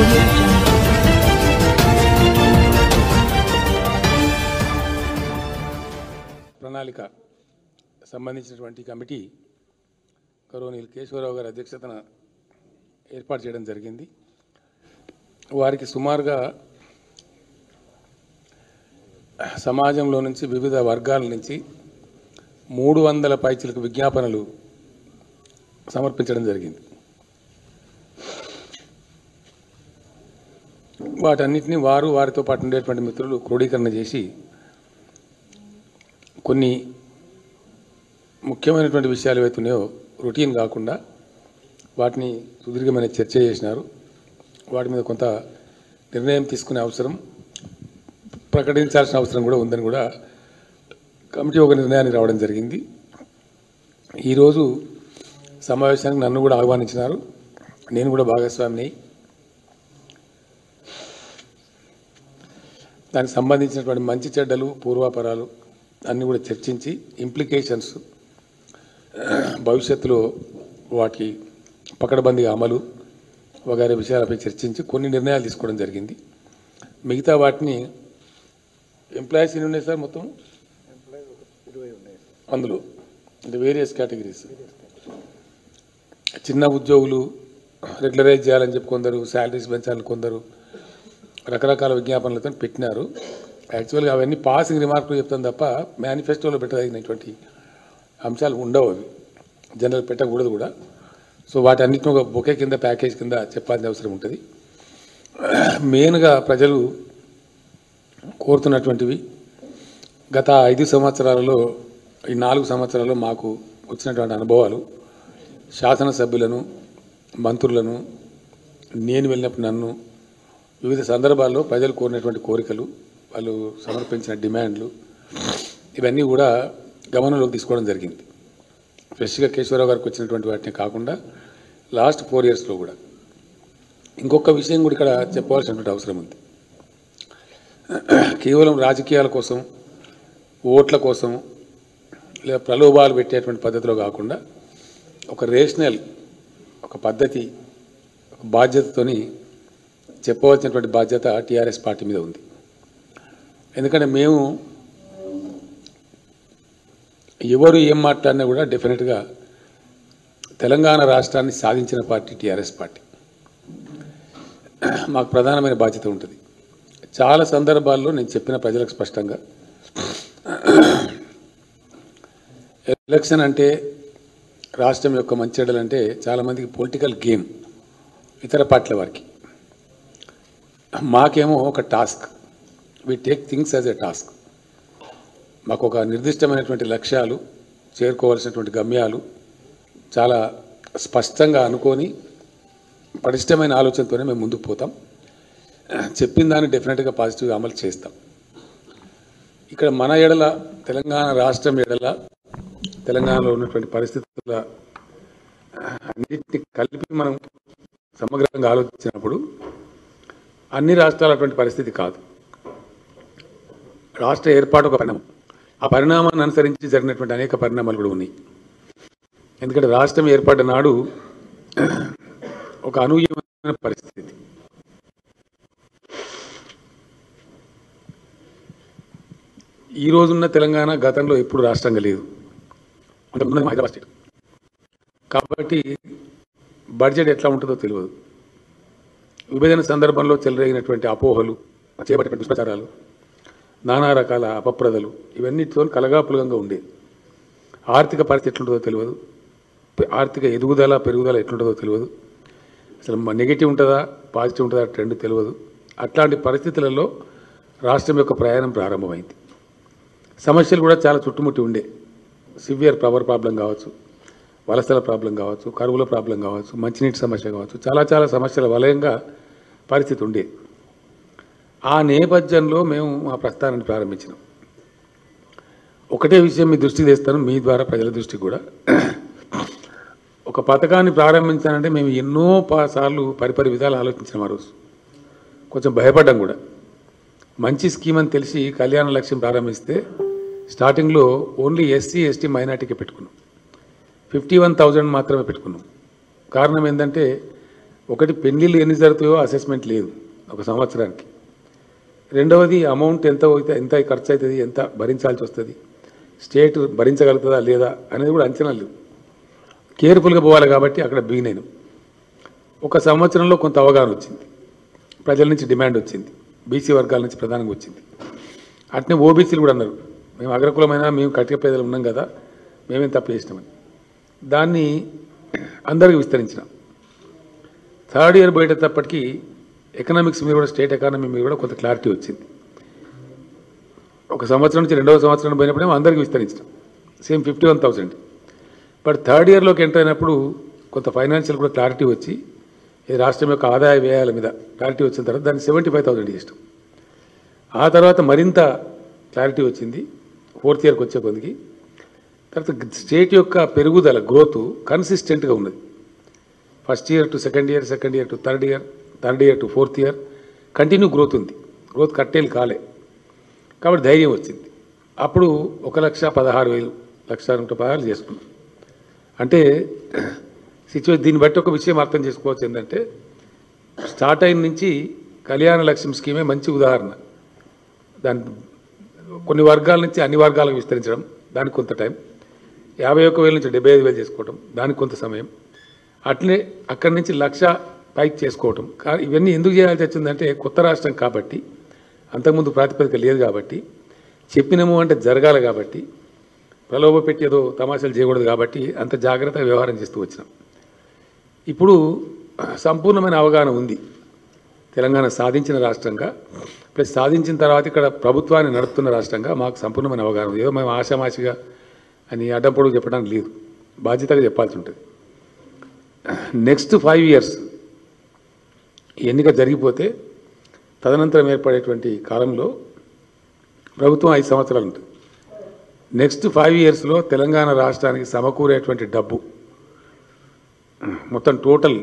Audio Jungle. ప్రణాళిక సంబంధించినటువంటి committee గౌరవనీయులు కేశవరావు గారి అధ్యక్షతన ఏర్పాటు చేయడం జరిగింది. వారికి సుమారుగా సమాజంలో నుంచి వివిధ వర్గాల నుంచి 300 పైచిలకు విజ్ఞాపనలు సమర్పించడం జరిగింది. వాటన్నిటిని వారితో పాటు ఉండేటువంటి మిత్రులు క్రోడీకరణ చేసి కొన్ని ముఖ్యమైనటువంటి విషయాలు ఏవైతున్నాయో రొటీన్ కాకుండా వాటిని సుదీర్ఘమైన చర్చ చేసినారు. వాటి మీద కొంత నిర్ణయం తీసుకునే అవసరం, ప్రకటించాల్సిన అవసరం కూడా ఉందని కూడా కమిటీ ఒక నిర్ణయానికి రావడం జరిగింది. ఈరోజు సమావేశానికి నన్ను కూడా ఆహ్వానించినారు. నేను కూడా భాగస్వామిని. దానికి సంబంధించినటువంటి మంచి చెడ్డలు, పూర్వాపరాలు అన్నీ కూడా చర్చించి ఇంప్లికేషన్స్, భవిష్యత్తులో వాటి పకడ్బందీ అమలు వగైరే విషయాలపై చర్చించి కొన్ని నిర్ణయాలు తీసుకోవడం జరిగింది. మిగతా వాటిని ఎంప్లాయీస్ ఎన్ని ఉన్నాయి సార్? మొత్తం అందులో అంటే వేరియస్ కేటగిరీస్. చిన్న ఉద్యోగులు రెగ్యులరైజ్ చేయాలని చెప్పి కొందరు, శాలరీస్ పెంచాలని కొందరు, రకరకాల విజ్ఞాపనలతో పెట్టినారు. యాక్చువల్గా అవన్నీ పాసింగ్ రిమార్కులు చెప్తాను తప్ప మేనిఫెస్టోలో పెట్టదగినటువంటి అంశాలు ఉండవు. అవి జనరల్ పెట్టకూడదు కూడా. సో వాటన్నిటిని ఒక బొకే కింద, ప్యాకేజ్ కింద చెప్పాల్సిన అవసరం ఉంటుంది. మెయిన్గా ప్రజలు కోరుతున్నటువంటివి గత 5 సంవత్సరాలలో, ఈ 4 సంవత్సరాల్లో మాకు వచ్చినటువంటి అనుభవాలు, శాసనసభ్యులను, మంత్రులను, నేను వెళ్ళినప్పుడు నన్ను, వివిధ సందర్భాల్లో ప్రజలు కోరినటువంటి కోరికలు, వాళ్ళు సమర్పించిన డిమాండ్లు, ఇవన్నీ కూడా గమనంలోకి తీసుకోవడం జరిగింది. ఫ్రెష్గా కేశవరావు గారికి వచ్చినటువంటి వాటిని కాకుండా లాస్ట్ 4 ఇయర్స్లో కూడా. ఇంకొక విషయం కూడా ఇక్కడ చెప్పవలసినటువంటి అవసరం ఉంది. కేవలం రాజకీయాల కోసం, ఓట్ల కోసం లేదా ప్రలోభాలు పెట్టేటువంటి పద్ధతిలో కాకుండా ఒక రేషనల్, ఒక పద్ధతి, ఒక బాధ్యతతోని చెప్పవలసినటువంటి బాధ్యత టీఆర్ఎస్ పార్టీ మీద ఉంది. ఎందుకంటే మేము ఎవరు ఏం మాట్లాడినా కూడా డెఫినెట్గా తెలంగాణ రాష్ట్రాన్ని సాధించిన పార్టీ టీఆర్ఎస్ పార్టీ. మాకు ప్రధానమైన బాధ్యత ఉంటుంది. చాలా సందర్భాల్లో నేను చెప్పిన ప్రజలకు స్పష్టంగా, ఎలక్షన్ అంటే, రాష్ట్రం యొక్క మంచి చెడ్డలంటే చాలామందికి పొలిటికల్ గేమ్, ఇతర పార్టీల వారికి. మాకేమో ఒక task. We take things as a task. మాకు ఒక నిర్దిష్టమైనటువంటి లక్ష్యాలు, చేరుకోవాల్సినటువంటి గమ్యాలు చాలా స్పష్టంగా అనుకొని పటిష్టమైన ఆలోచనతోనే మేము ముందుకు పోతాం. చెప్పిన దాన్ని డెఫినెట్గా పాజిటివ్గా అమలు చేస్తాం. ఇక్కడ మన ఎడల, తెలంగాణ రాష్ట్రం ఎడల, తెలంగాణలో ఉన్నటువంటి పరిస్థితుల అన్నిటిని కలిపి మనం సమగ్రంగా ఆలోచించినప్పుడు అన్ని రాష్ట్రాలు అటువంటి పరిస్థితి కాదు. రాష్ట్ర ఏర్పాటు ఒక పరిణామం. ఆ పరిణామాన్ని అనుసరించి జరిగినటువంటి అనేక పరిణామాలు కూడా ఉన్నాయి. ఎందుకంటే రాష్ట్రం ఏర్పడిన నాడు ఒక అనూహ్యమైన పరిస్థితి. ఈ రోజున్న తెలంగాణ గతంలో ఎప్పుడు రాష్ట్రంగా లేదు. అంతకుముందు హైదరాబాద్ స్టేట్ కాబట్టి బడ్జెట్ ఎట్లా ఉంటుందో తెలియదు. విభజన సందర్భంలో చెలరేగినటువంటి అపోహలు, చేపట్టిన దుష్ప్రచారాలు, నానా రకాల అపప్రదలు, ఇవన్నిటితో కలగాపులగంగా ఉండేది. ఆర్థిక పరిస్థితి ఎట్లుంటుందో తెలియదు. ఆర్థిక ఎదుగుదల, పెరుగుదల ఎట్లుంటుందో తెలియదు. అసలు నెగిటివ్ ఉంటుందా, పాజిటివ్ ఉంటుందా ట్రెండ్ తెలియదు. అట్లాంటి పరిస్థితులలో రాష్ట్రం యొక్క ప్రయాణం ప్రారంభమైంది. సమస్యలు కూడా చాలా చుట్టుముట్టి ఉండే. సివియర్ పవర్ ప్రాబ్లం కావచ్చు, వలసల ప్రాబ్లం కావచ్చు, కరువుల ప్రాబ్లం కావచ్చు, మంచినీటి సమస్య కావచ్చు, చాలా సమస్యల వలయంగా పరిస్థితి ఉండేది. ఆ నేపథ్యంలో మేము మా ప్రస్థానాన్ని ప్రారంభించినాం. ఒకటే విషయం మీ దృష్టికి తెస్తాను, మీ ద్వారా ప్రజల దృష్టికి కూడా. ఒక పథకాన్ని ప్రారంభించాలంటే మేము ఎన్నో సార్లు పరిపరి విధాలు ఆలోచించినాం. ఆ రోజు కొంచెం భయపడ్డాం కూడా. మంచి స్కీమ్ అని తెలిసి కళ్యాణ లక్ష్యం ప్రారంభిస్తే స్టార్టింగ్లో ఓన్లీ ఎస్సీ, ఎస్టీ, మైనార్టీకి పెట్టుకున్నాం. 51,000 మాత్రమే పెట్టుకున్నాం. కారణం ఏంటంటే ఒకటి పెళ్లిళ్ళు ఎన్ని జరుగుతాయో అసెస్మెంట్ లేదు ఒక సంవత్సరానికి. రెండవది అమౌంట్ ఎంత ఖర్చు అవుతుంది, ఎంత భరించాల్సి వస్తుంది, స్టేట్ భరించగలుగుతుందా లేదా అనేది కూడా అంచనా లేవు. కేర్ఫుల్గా పోవాలి కాబట్టి అక్కడ బిగినాను. ఒక సంవత్సరంలో కొంత అవగాహన వచ్చింది, ప్రజల నుంచి డిమాండ్ వచ్చింది, బీసీ వర్గాల నుంచి ప్రధానంగా వచ్చింది. అట్నే ఓబీసీలు కూడా అన్నారు, మేము అగ్రకులమైనా మేము కటిక పేదలు ఉన్నాం కదా, మేమేం తప్పు చేసినామని. దాన్ని అందరికీ విస్తరించినాం. థర్డ్ ఇయర్ పోయేటప్పటికీ ఎకనామిక్స్ మీద కూడా, స్టేట్ ఎకానమీ మీద కూడా కొంత క్లారిటీ వచ్చింది. ఒక సంవత్సరం నుంచి రెండవ సంవత్సరం పోయినప్పుడేమో అందరికీ విస్తరించినాం, సేమ్ 51,000. బట్ థర్డ్ ఇయర్లోకి ఎంటర్ అయినప్పుడు కొంత ఫైనాన్షియల్ కూడా క్లారిటీ వచ్చి, ఈ రాష్ట్రం యొక్క ఆదాయ వ్యయాల మీద క్లారిటీ వచ్చిన తర్వాత దాన్ని 75,000 చేసినాం. ఆ తర్వాత మరింత క్లారిటీ వచ్చింది ఫోర్త్ ఇయర్కి వచ్చే కొద్దికి. తర్వాత స్టేట్ యొక్క పెరుగుదల గ్రోత్ కన్సిస్టెంట్గా ఉన్నది. First year to second year, second year to third year, third year to fourth year continue growth ఉంది. గ్రోత్ కట్టేలు కాలే కాబట్టి ధైర్యం వచ్చింది. అప్పుడు 1,16,000 1,16,000 చేసుకున్నాం. అంటే సిచ్యువేషన్ దీన్ని బట్టి ఒక విషయం అర్థం చేసుకోవచ్చు ఏంటంటే, స్టార్ట్ అయిన నుంచి కళ్యాణ లక్ష్మి స్కీమే మంచి ఉదాహరణ. దాని కొన్ని వర్గాల నుంచి అన్ని వర్గాలకు విస్తరించడం, దానికి కొంత టైం. 51,000 నుంచి 75,000 చేసుకోవడం, దానికి కొంత సమయం. అట్లనే అక్కడి నుంచి 1,00,000 పైకి చేసుకోవటం. ఇవన్నీ ఎందుకు చేయాల్సి వచ్చిందంటే, కొత్త రాష్ట్రం కాబట్టి, అంతకుముందు ప్రాతిపదిక లేదు కాబట్టి, చెప్పినాము అంటే జరగాలి కాబట్టి, ప్రలోభ పెట్టి ఏదో తమాషాలు చేయకూడదు కాబట్టి అంత జాగ్రత్తగా వ్యవహారం చేస్తూ వచ్చినాం. ఇప్పుడు సంపూర్ణమైన అవగాహన ఉంది. తెలంగాణ సాధించిన రాష్ట్రంగా, ప్లస్ సాధించిన తర్వాత ఇక్కడ ప్రభుత్వాన్ని నడుపుతున్న రాష్ట్రంగా మాకు సంపూర్ణమైన అవగాహన ఉంది. ఏదో మేము ఆశామాషిగా అని అడ్డం పొడుగు చెప్పడానికి లేదు, బాధ్యతగా చెప్పాల్సి ఉంటుంది. నెక్స్ట్ 5 ఇయర్స్ ఎన్నిక జరిగిపోతే తదనంతరం ఏర్పడేటువంటి కాలంలో ప్రభుత్వం 5 సంవత్సరాలు ఉంటుంది. నెక్స్ట్ 5 ఇయర్స్లో తెలంగాణ రాష్ట్రానికి సమకూరేటువంటి డబ్బు మొత్తం టోటల్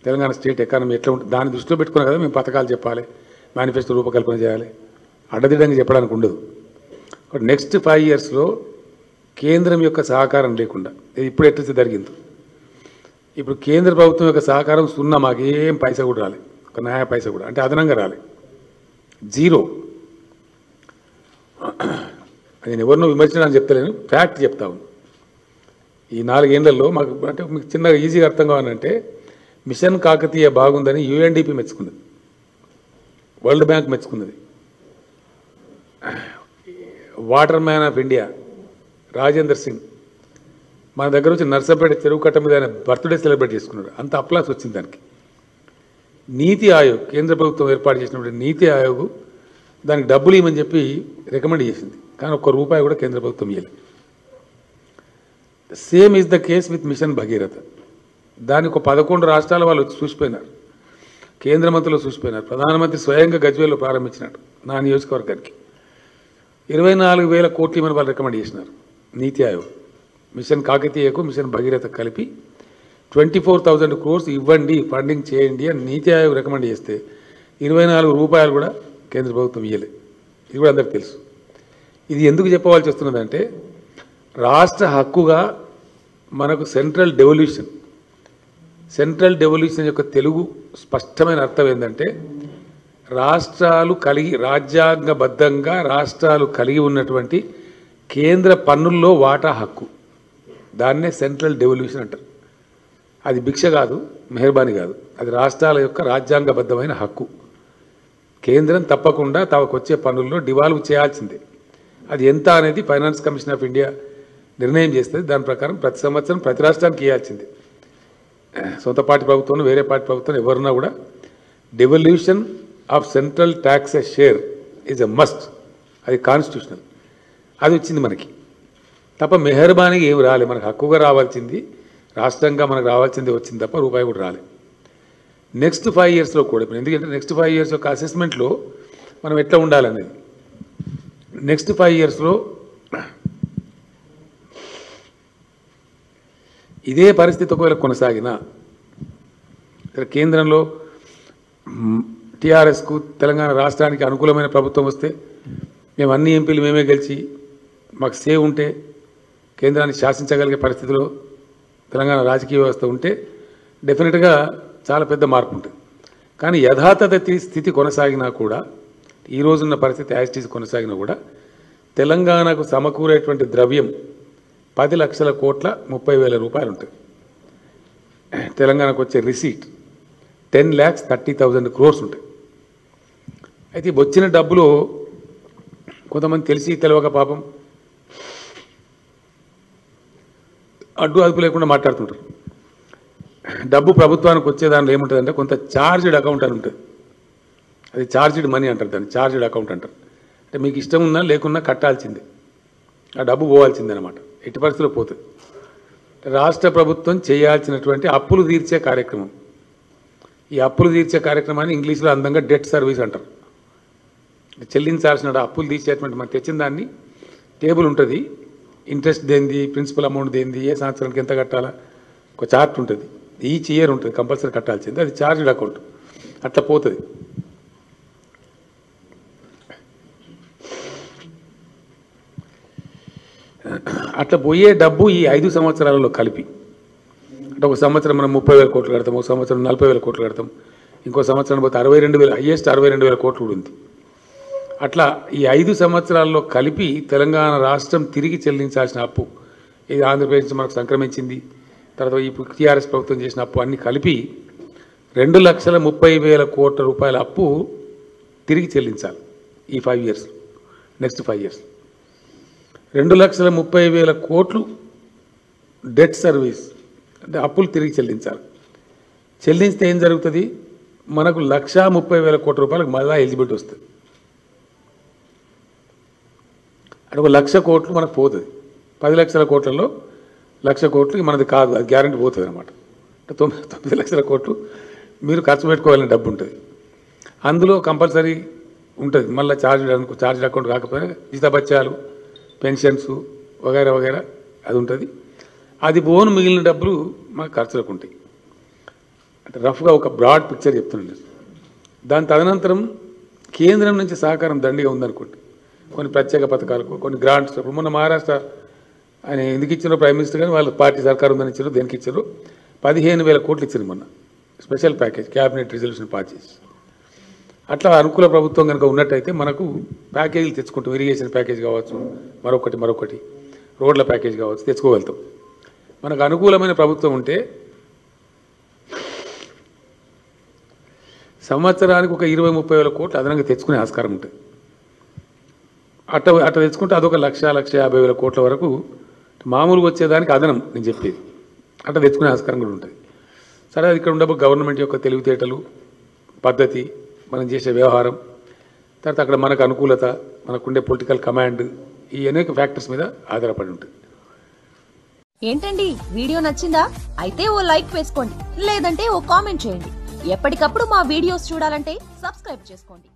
తెలంగాణ స్టేట్ ఎకానమీ ఎట్లా ఉంటుంది దాన్ని దృష్టిలో పెట్టుకున్నా కదా మేము పథకాలు చెప్పాలి, మేనిఫెస్టో రూపకల్పన చేయాలి. అడ్డదిడ్డంగా చెప్పడానికి ఉండదు. నెక్స్ట్ 5 ఇయర్స్లో కేంద్రం యొక్క సహకారం లేకుండా, ఇది ఇప్పుడు ఎట్లయితే జరిగిందో, ఇప్పుడు కేంద్ర ప్రభుత్వం యొక్క సహకారం 0, మాకేం పైసా కూడా రాలే, ఒక న్యాయ పైసా కూడా, అంటే అదనంగా రాలే, 0. నేను ఎవరినో విమర్శించడానికి చెప్తలేను, ఫ్యాక్ట్ చెప్తాను. ఈ 4 ఏళ్లలో మాకు అంటే మీకు చిన్నగా ఈజీగా అర్థం కావాలంటే, మిషన్ కాకతీయ బాగుందని యుఎన్డిపి మెచ్చుకున్నది, వరల్డ్ బ్యాంక్ మెచ్చుకున్నది. Water man of India Rajender Singh మన దగ్గర వచ్చి నర్సంపేట చెరువు కట్ట మీద ఆయన బర్త్డే సెలబ్రేట్ చేసుకున్నాడు. అంత అప్లాస్ వచ్చింది దానికి. నీతి ఆయోగ్, కేంద్ర ప్రభుత్వం ఏర్పాటు చేసినటువంటి నీతి ఆయోగ్ దానికి డబ్బులు ఇవ్వమని చెప్పి రికమెండ్ చేసింది, కానీ ₹1 కూడా కేంద్ర ప్రభుత్వం ఇవ్వలేదు. Same is the case with mission Bhagiratha. దానికి 11 రాష్ట్రాల వాళ్ళు వచ్చి చూసిపోయినారు, కేంద్ర మంత్రులు చూసిపోయినారు, ప్రధానమంత్రి స్వయంగా గజ్వేల్లో ప్రారంభించినట్టు నా నియోజకవర్గానికి 24,000 కోట్లు ఇవ్వమని వాళ్ళు రికమెండ్ చేసినారు నీతి ఆయోగ్. మిషన్ కాకతీయకు మిషన్ భగీరథ కలిపి 24,000 crores ఇవ్వండి, ఫండింగ్ చేయండి అని నీతి ఆయోగ్ రికమెండ్ చేస్తే ₹24 కూడా కేంద్ర ప్రభుత్వం ఇవ్వలేదు. ఇది కూడా అందరికీ తెలుసు. ఇది ఎందుకు చెప్పవలసి వస్తున్నదంటే, రాష్ట్ర హక్కుగా మనకు సెంట్రల్ డెవల్యూషన్ యొక్క తెలుగు స్పష్టమైన అర్థం ఏంటంటే, రాష్ట్రాలు కలిగి రాజ్యాంగబద్ధంగా రాష్ట్రాలు కలిగి ఉన్నటువంటి కేంద్ర పన్నుల్లో వాటా హక్కు, దాన్నే సెంట్రల్ డెవల్యూషన్ అంటారు. అది భిక్ష కాదు, మెహర్బానీ కాదు, అది రాష్ట్రాల యొక్క రాజ్యాంగబద్ధమైన హక్కు. కేంద్రం తప్పకుండా తమకు వచ్చే పన్నుల్లో డివాల్వ్ చేయాల్సిందే. అది ఎంత అనేది ఫైనాన్స్ కమిషన్ ఆఫ్ ఇండియా నిర్ణయం చేస్తుంది. దాని ప్రకారం ప్రతి సంవత్సరం ప్రతి రాష్ట్రానికి ఇవ్వాల్సిందే. సొంత పార్టీ ప్రభుత్వం, వేరే పార్టీ ప్రభుత్వం ఎవరున్నా కూడా devolution of central taxes share is a must. అది కాన్స్టిట్యూషనల్. అది వచ్చింది మనకి. తప్ప మెహర్బానీకి ఏమి రాలే. మనకు హక్కుగా రావాల్సింది, రాష్ట్రంగా మనకు రావాల్సింది వచ్చింది తప్ప ₹1 కూడా రాలే. నెక్స్ట్ 5 ఇయర్స్లో కూడా, ఇప్పుడు ఎందుకంటే నెక్స్ట్ 5 ఇయర్స్ యొక్క అసెస్మెంట్లో మనం ఎట్లా ఉండాలనేది, నెక్స్ట్ 5 ఇయర్స్లో ఇదే పరిస్థితి ఒకవేళ కొనసాగినా, కేంద్రంలో టీఆర్ఎస్కు తెలంగాణ రాష్ట్రానికి అనుకూలమైన ప్రభుత్వం వస్తే, మేము అన్ని ఎంపీలు మేమే గెలిచి మాకు సేవ్ ఉంటే, కేంద్రాన్ని శాసించగలిగే పరిస్థితిలో తెలంగాణ రాజకీయ వ్యవస్థ ఉంటే, డెఫినెట్గా చాలా పెద్ద మార్పు ఉంటుంది. కానీ యథాతథ స్థితి కొనసాగినా కూడా, ఈ రోజున్న పరిస్థితి యాజిటీస్ కొనసాగినా కూడా తెలంగాణకు సమకూరేటువంటి ద్రవ్యం 10 లక్షల కోట్ల 30,000 రూపాయలు ఉంటుంది. తెలంగాణకు వచ్చే రిసీట్ 10,30,000 crores ఉంటాయి. అయితే వచ్చిన డబ్బులో కొంతమంది తెలిసి తెలియక పాపం అడ్డు అదుపు లేకుండా మాట్లాడుతుంటారు. డబ్బు ప్రభుత్వానికి వచ్చే దాంట్లో ఏముంటుందంటే కొంత ఛార్జ్డ్ అకౌంట్ అని ఉంటుంది. అది ఛార్జ్డ్ మనీ అంటారు, దాన్ని ఛార్జ్డ్ అకౌంట్ అంటారు. అంటే మీకు ఇష్టం ఉన్నా లేకున్నా కట్టాల్సిందే, ఆ డబ్బు పోవాల్సిందే అనమాట. ఎట్టి పరిస్థితుల్లో పోతుంది. రాష్ట్ర ప్రభుత్వం చేయాల్సినటువంటి అప్పులు తీర్చే కార్యక్రమం, ఈ అప్పులు తీర్చే కార్యక్రమాన్ని ఇంగ్లీష్లో అందంగా డెట్ సర్వీస్ అంటారు. చెల్లించాల్సిన అప్పులు తీర్చేటువంటి మనం తెచ్చిన దాన్ని టేబుల్ ఉంటుంది, ఇంట్రెస్ట్ దేంది, ప్రిన్సిపల్ అమౌంట్ దేంది, ఏ సంవత్సరానికి ఎంత కట్టాలా ఒక చార్ట్ ఉంటుంది, ఈచ్ ఇయర్ ఉంటుంది కంపల్సరీ కట్టాల్సింది. అది ఛార్జ్డ్ అకౌంట్, అట్లా పోతుంది. అట్లా పోయే డబ్బు ఈ 5 సంవత్సరాలలో కలిపి, అంటే ఒక సంవత్సరం మనం 30,000 కోట్లు కడతాం, ఒక సంవత్సరం 40,000 కోట్లు కడతాం, ఇంకో సంవత్సరం పోతే 62,000, హైయెస్ట్ 62,000 కోట్లు కూడా ఉంది. అట్లా ఈ 5 సంవత్సరాల్లో కలిపి తెలంగాణ రాష్ట్రం తిరిగి చెల్లించాల్సిన అప్పు, ఇది ఆంధ్రప్రదేశ్ నుంచి మనకు సంక్రమించింది, తర్వాత ఇప్పుడు టీఆర్ఎస్ ప్రభుత్వం చేసిన అప్పు అన్నీ కలిపి 2,30,000 కోట్ల రూపాయల అప్పు తిరిగి చెల్లించాలి ఈ 5 years, నెక్స్ట్ 5 years. 2,30,000 కోట్లు డెట్ సర్వీస్ అంటే అప్పులు తిరిగి చెల్లించాలి. చెల్లిస్తే ఏం జరుగుతుంది, మనకు 1,30,000 కోట్ల రూపాయలకు మళ్ళా ఎలిజిబిలిటీ వస్తుంది. అంటే 1,00,000 కోట్లు మనకు పోతుంది. 10 లక్షల కోట్లలో 1,00,000 కోట్లు మనది కాదు, అది గ్యారంటీ పోతుంది అనమాట. అంటే 9 లక్షల కోట్లు మీరు ఖర్చు పెట్టుకోవాలని డబ్బు ఉంటుంది. అందులో కంపల్సరీ ఉంటుంది మళ్ళీ ఛార్జ్డ్ అకౌంట్ కాకపోయినా జీతభత్యాలు, పెన్షన్స్ వగైరా వగైరా అది ఉంటుంది. అది పోను మిగిలిన డబ్బులు మనకు ఖర్చులకు ఉంటాయి. అంటే రఫ్గా ఒక బ్రాడ్ పిక్చర్ చెప్తున్నాను. దాని తదనంతరం కేంద్రం నుంచి సహకారం దండిగా ఉందనుకోండి, కొన్ని ప్రత్యేక పథకాలకు, కొన్ని గ్రాంట్స్. ఇప్పుడు మొన్న మహారాష్ట్ర ఆయన ఎందుకు ఇచ్చారో ప్రైమ్ మినిస్టర్ కానీ వాళ్ళ పార్టీ సర్కారు ఉందని ఇచ్చారు, దేనికి ఇచ్చారు, 15,000 కోట్లు ఇచ్చారు మొన్న special package, cabinet resolution pass చేసి. అట్లా అనుకూల ప్రభుత్వం కనుక ఉన్నట్టయితే మనకు ప్యాకేజీలు తెచ్చుకుంటాం, ఇరిగేషన్ ప్యాకేజ్ కావచ్చు, మరొకటి రోడ్ల ప్యాకేజ్ కావచ్చు, తెచ్చుకోగలుగుతాం. మనకు అనుకూలమైన ప్రభుత్వం ఉంటే సంవత్సరానికి ఒక 20,000-30,000 కోట్లు అదనంగా తెచ్చుకునే ఆస్కారం ఉంటుంది. అట్లా తెచ్చుకుంటే అదొక 1,50,000 కోట్ల వరకు మామూలుగా వచ్చేదానికి అదనం నేను చెప్పేది. అట్లా తెచ్చుకునే ఆస్కారం కూడా ఉంటుంది. సరే, అది ఇక్కడ ఉన్నప్పుడు గవర్నమెంట్ యొక్క తెలివితేటలు, పద్ధతి, మనం చేసే వ్యవహారం, తర్వాత అక్కడ మనకు అనుకూలత, మనకుండే పొలిటికల్ కమాండ్, ఈ అనేక ఫ్యాక్టర్స్ మీద ఆధారపడి ఉంటుంది. ఏంటండి వీడియో నచ్చిందా? అయితే ఓ లైక్ వేసుకోండి, లేదంటే ఓ కామెంట్ చేయండి. ఎప్పటికప్పుడు మా వీడియోస్ చూడాలంటే సబ్స్క్రైబ్ చేసుకోండి.